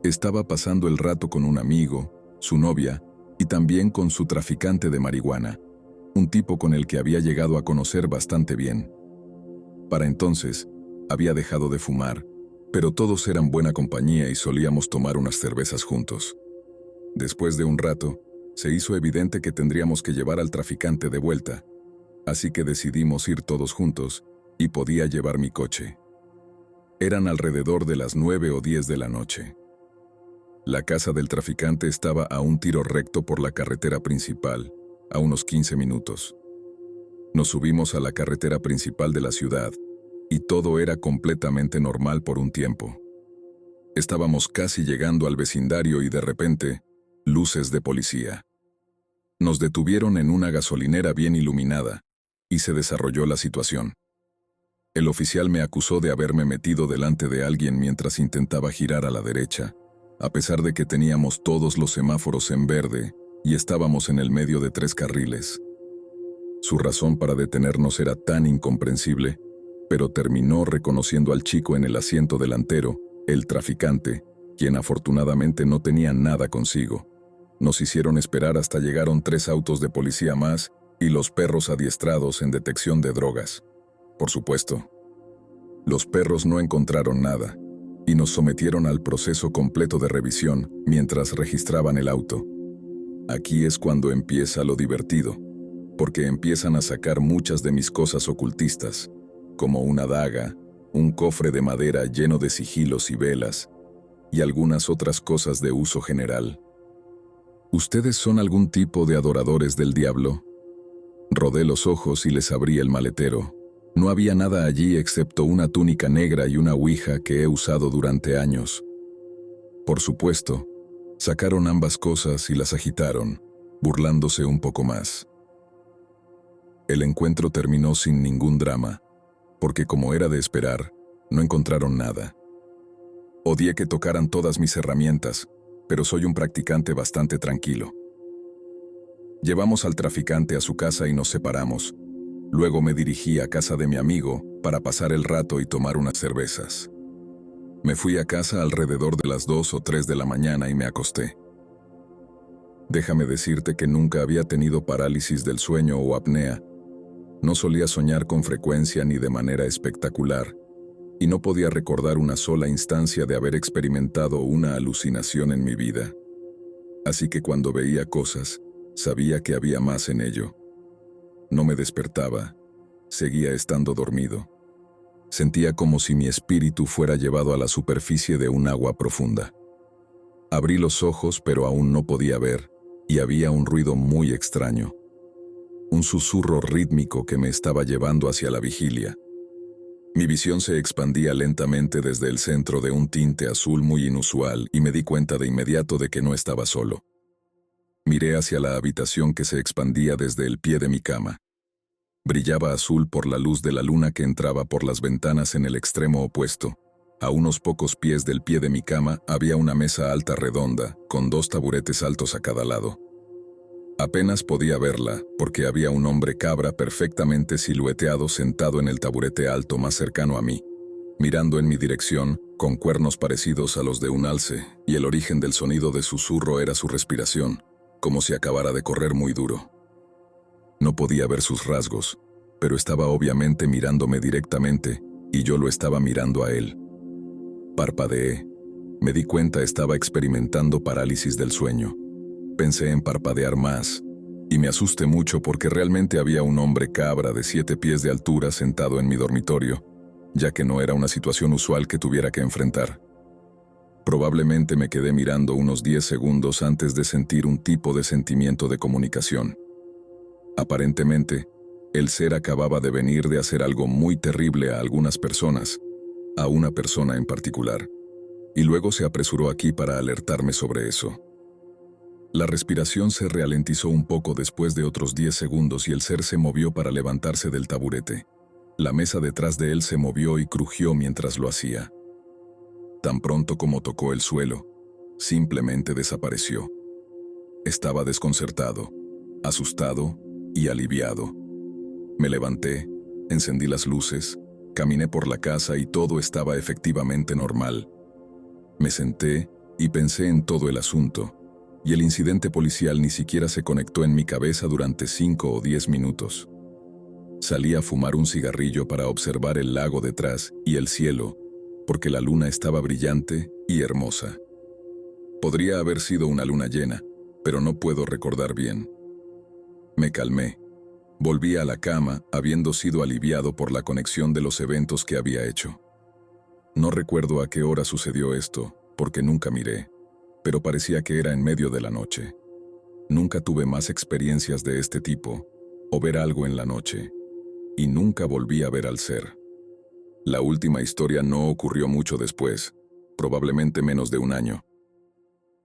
Estaba pasando el rato con un amigo, su novia, y también con su traficante de marihuana, un tipo con el que había llegado a conocer bastante bien. Para entonces, había dejado de fumar, pero todos eran buena compañía y solíamos tomar unas cervezas juntos. Después de un rato, se hizo evidente que tendríamos que llevar al traficante de vuelta, así que decidimos ir todos juntos y podía llevar mi coche. Eran alrededor de las 9 o 10 de la noche. La casa del traficante estaba a un tiro recto por la carretera principal, a unos 15 minutos. Nos subimos a la carretera principal de la ciudad, y todo era completamente normal por un tiempo. Estábamos casi llegando al vecindario y de repente, luces de policía. Nos detuvieron en una gasolinera bien iluminada, y se desarrolló la situación. El oficial me acusó de haberme metido delante de alguien mientras intentaba girar a la derecha, a pesar de que teníamos todos los semáforos en verde y estábamos en el medio de 3 carriles. Su razón para detenernos era tan incomprensible, pero terminó reconociendo al chico en el asiento delantero, el traficante, quien afortunadamente no tenía nada consigo. Nos hicieron esperar hasta llegaron 3 autos de policía más y los perros adiestrados en detección de drogas. Por supuesto, los perros no encontraron nada y nos sometieron al proceso completo de revisión mientras registraban el auto. Aquí es cuando empieza lo divertido, porque empiezan a sacar muchas de mis cosas ocultistas, como una daga, un cofre de madera lleno de sigilos y velas, y algunas otras cosas de uso general. ¿Ustedes son algún tipo de adoradores del diablo? Rodé los ojos y les abrí el maletero. No había nada allí excepto una túnica negra y una ouija que he usado durante años. Por supuesto, sacaron ambas cosas y las agitaron, burlándose un poco más. El encuentro terminó sin ningún drama, porque como era de esperar, no encontraron nada. Odié que tocaran todas mis herramientas, pero soy un practicante bastante tranquilo. Llevamos al traficante a su casa y nos separamos. Luego me dirigí a casa de mi amigo para pasar el rato y tomar unas cervezas. Me fui a casa alrededor de las 2 o 3 de la mañana y me acosté. Déjame decirte que nunca había tenido parálisis del sueño o apnea. No solía soñar con frecuencia ni de manera espectacular, y no podía recordar una sola instancia de haber experimentado una alucinación en mi vida. Así que cuando veía cosas, sabía que había más en ello. No me despertaba, seguía estando dormido. Sentía como si mi espíritu fuera llevado a la superficie de un agua profunda. Abrí los ojos, pero aún no podía ver, y había un ruido muy extraño. Un susurro rítmico que me estaba llevando hacia la vigilia. Mi visión se expandía lentamente desde el centro de un tinte azul muy inusual y me di cuenta de inmediato de que no estaba solo. Miré hacia la habitación que se expandía desde el pie de mi cama. Brillaba azul por la luz de la luna que entraba por las ventanas en el extremo opuesto. A unos pocos pies del pie de mi cama había una mesa alta redonda, con 2 taburetes altos a cada lado. Apenas podía verla, porque había un hombre cabra perfectamente silueteado sentado en el taburete alto más cercano a mí, mirando en mi dirección, con cuernos parecidos a los de un alce, y el origen del sonido de susurro era su respiración, como si acabara de correr muy duro. No podía ver sus rasgos, pero estaba obviamente mirándome directamente, y yo lo estaba mirando a él. Parpadeé. Me di cuenta estaba experimentando parálisis del sueño. Pensé en parpadear más, y me asusté mucho porque realmente había un hombre cabra de 7 pies de altura sentado en mi dormitorio, ya que no era una situación usual que tuviera que enfrentar. Probablemente me quedé mirando unos 10 segundos antes de sentir un tipo de sentimiento de comunicación. Aparentemente, el ser acababa de venir de hacer algo muy terrible a algunas personas, a una persona en particular, y luego se apresuró aquí para alertarme sobre eso. La respiración se ralentizó un poco después de otros 10 segundos y el ser se movió para levantarse del taburete. La mesa detrás de él se movió y crujió mientras lo hacía. Tan pronto como tocó el suelo, simplemente desapareció. Estaba desconcertado, asustado y aliviado. Me levanté, encendí las luces, caminé por la casa y todo estaba efectivamente normal. Me senté y pensé en todo el asunto, y el incidente policial ni siquiera se conectó en mi cabeza durante 5 o 10 minutos. Salí a fumar un cigarrillo para observar el lago detrás y el cielo, porque la luna estaba brillante y hermosa. Podría haber sido una luna llena, pero no puedo recordar bien. Me calmé. Volví a la cama, habiendo sido aliviado por la conexión de los eventos que había hecho. No recuerdo a qué hora sucedió esto, porque nunca miré, pero parecía que era en medio de la noche. Nunca tuve más experiencias de este tipo, o ver algo en la noche, y nunca volví a ver al ser. La última historia no ocurrió mucho después, probablemente menos de un año.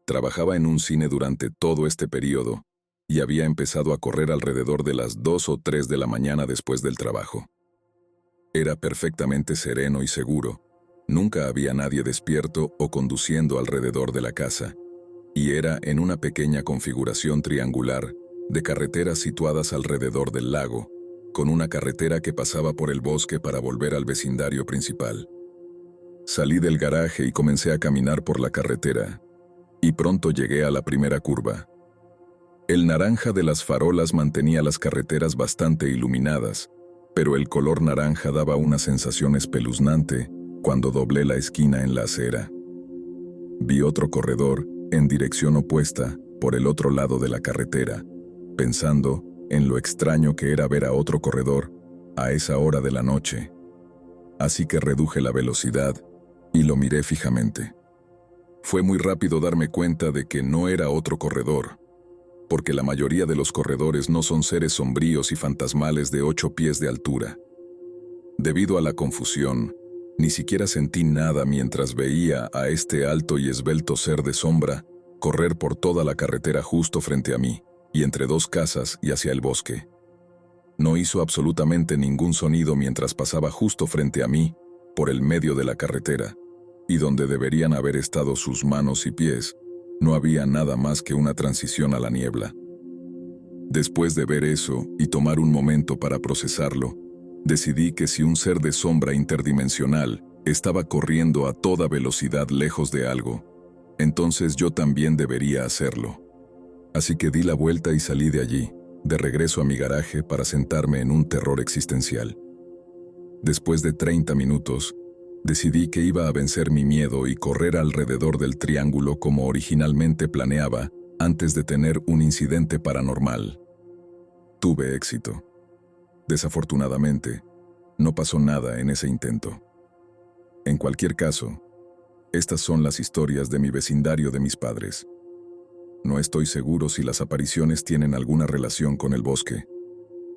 Trabajaba en un cine durante todo este periodo, y había empezado a correr alrededor de las 2 o 3 de la mañana después del trabajo. Era perfectamente sereno y seguro. Nunca había nadie despierto o conduciendo alrededor de la casa, y era en una pequeña configuración triangular, de carreteras situadas alrededor del lago, con una carretera que pasaba por el bosque para volver al vecindario principal. Salí del garaje y comencé a caminar por la carretera, y pronto llegué a la primera curva. El naranja de las farolas mantenía las carreteras bastante iluminadas, pero el color naranja daba una sensación espeluznante cuando doblé la esquina en la acera. Vi otro corredor, en dirección opuesta, por el otro lado de la carretera, pensando en lo extraño que era ver a otro corredor a esa hora de la noche. Así que reduje la velocidad y lo miré fijamente. Fue muy rápido darme cuenta de que no era otro corredor, porque la mayoría de los corredores no son seres sombríos y fantasmales de 8 pies de altura. Debido a la confusión, ni siquiera sentí nada mientras veía a este alto y esbelto ser de sombra correr por toda la carretera justo frente a mí, y entre dos casas y hacia el bosque. No hizo absolutamente ningún sonido mientras pasaba justo frente a mí, por el medio de la carretera, y donde deberían haber estado sus manos y pies, no había nada más que una transición a la niebla. Después de ver eso y tomar un momento para procesarlo, decidí que si un ser de sombra interdimensional estaba corriendo a toda velocidad lejos de algo, entonces yo también debería hacerlo. Así que di la vuelta y salí de allí, de regreso a mi garaje para sentarme en un terror existencial. Después de 30 minutos, decidí que iba a vencer mi miedo y correr alrededor del triángulo como originalmente planeaba antes de tener un incidente paranormal. Tuve éxito. Desafortunadamente, no pasó nada en ese intento. En cualquier caso, estas son las historias de mi vecindario de mis padres. No estoy seguro si las apariciones tienen alguna relación con el bosque,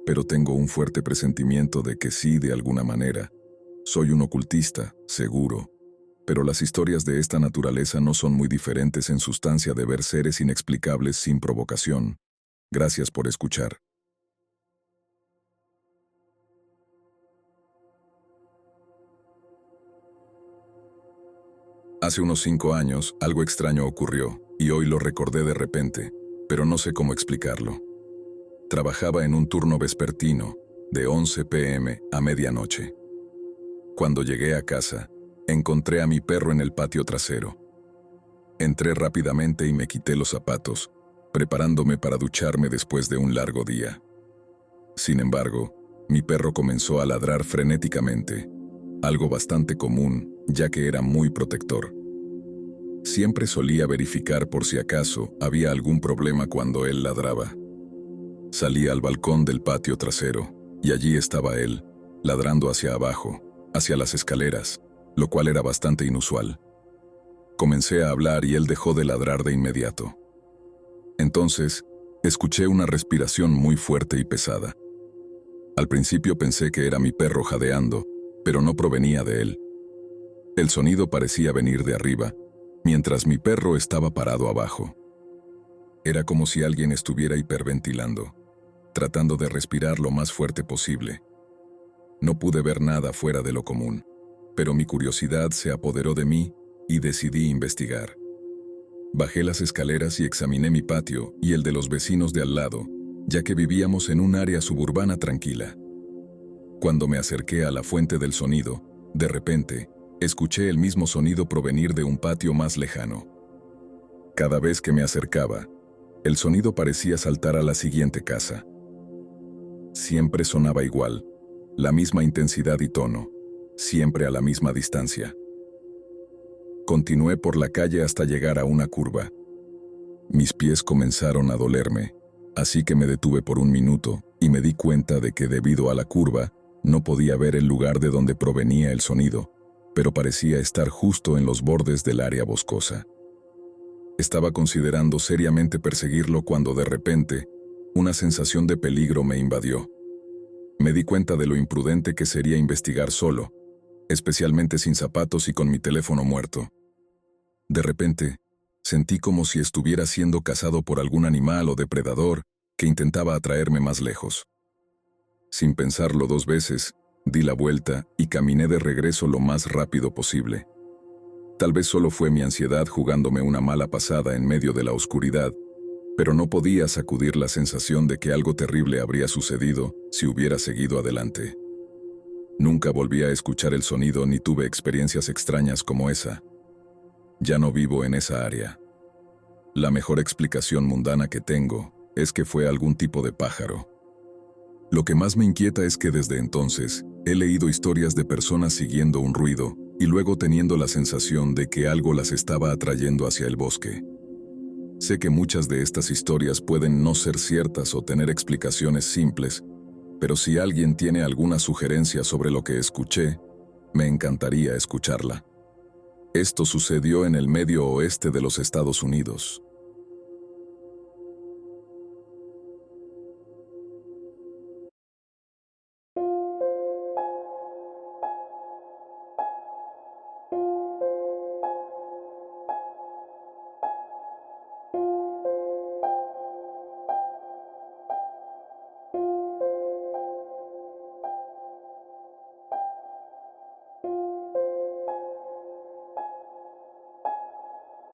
pero tengo un fuerte presentimiento de que sí, de alguna manera. Soy un ocultista, seguro, pero las historias de esta naturaleza no son muy diferentes en sustancia de ver seres inexplicables sin provocación. Gracias por escuchar. Hace unos 5 años, algo extraño ocurrió, y hoy lo recordé de repente, pero no sé cómo explicarlo. Trabajaba en un turno vespertino, de 11 p.m. a medianoche. Cuando llegué a casa, encontré a mi perro en el patio trasero. Entré rápidamente y me quité los zapatos, preparándome para ducharme después de un largo día. Sin embargo, mi perro comenzó a ladrar frenéticamente, algo bastante común, ya que era muy protector. Siempre solía verificar por si acaso había algún problema cuando él ladraba. Salí al balcón del patio trasero, y allí estaba él, ladrando hacia abajo, hacia las escaleras, lo cual era bastante inusual. Comencé a hablar y él dejó de ladrar de inmediato. Entonces, escuché una respiración muy fuerte y pesada. Al principio pensé que era mi perro jadeando, pero no provenía de él. El sonido parecía venir de arriba, mientras mi perro estaba parado abajo. Era como si alguien estuviera hiperventilando, tratando de respirar lo más fuerte posible. No pude ver nada fuera de lo común, pero mi curiosidad se apoderó de mí y decidí investigar. Bajé las escaleras y examiné mi patio y el de los vecinos de al lado, ya que vivíamos en un área suburbana tranquila. Cuando me acerqué a la fuente del sonido, de repente, escuché el mismo sonido provenir de un patio más lejano. Cada vez que me acercaba, el sonido parecía saltar a la siguiente casa. Siempre sonaba igual, la misma intensidad y tono, siempre a la misma distancia. Continué por la calle hasta llegar a una curva. Mis pies comenzaron a dolerme, así que me detuve por un minuto y me di cuenta de que debido a la curva, no podía ver el lugar de donde provenía el sonido, pero parecía estar justo en los bordes del área boscosa. Estaba considerando seriamente perseguirlo cuando de repente, una sensación de peligro me invadió. Me di cuenta de lo imprudente que sería investigar solo, especialmente sin zapatos y con mi teléfono muerto. De repente, sentí como si estuviera siendo cazado por algún animal o depredador que intentaba atraerme más lejos. Sin pensarlo 2 veces, di la vuelta y caminé de regreso lo más rápido posible. Tal vez solo fue mi ansiedad jugándome una mala pasada en medio de la oscuridad, pero no podía sacudir la sensación de que algo terrible habría sucedido si hubiera seguido adelante. Nunca volví a escuchar el sonido ni tuve experiencias extrañas como esa. Ya no vivo en esa área. La mejor explicación mundana que tengo es que fue algún tipo de pájaro. Lo que más me inquieta es que desde entonces he leído historias de personas siguiendo un ruido y luego teniendo la sensación de que algo las estaba atrayendo hacia el bosque. Sé que muchas de estas historias pueden no ser ciertas o tener explicaciones simples, pero si alguien tiene alguna sugerencia sobre lo que escuché, me encantaría escucharla. Esto sucedió en el medio oeste de los Estados Unidos.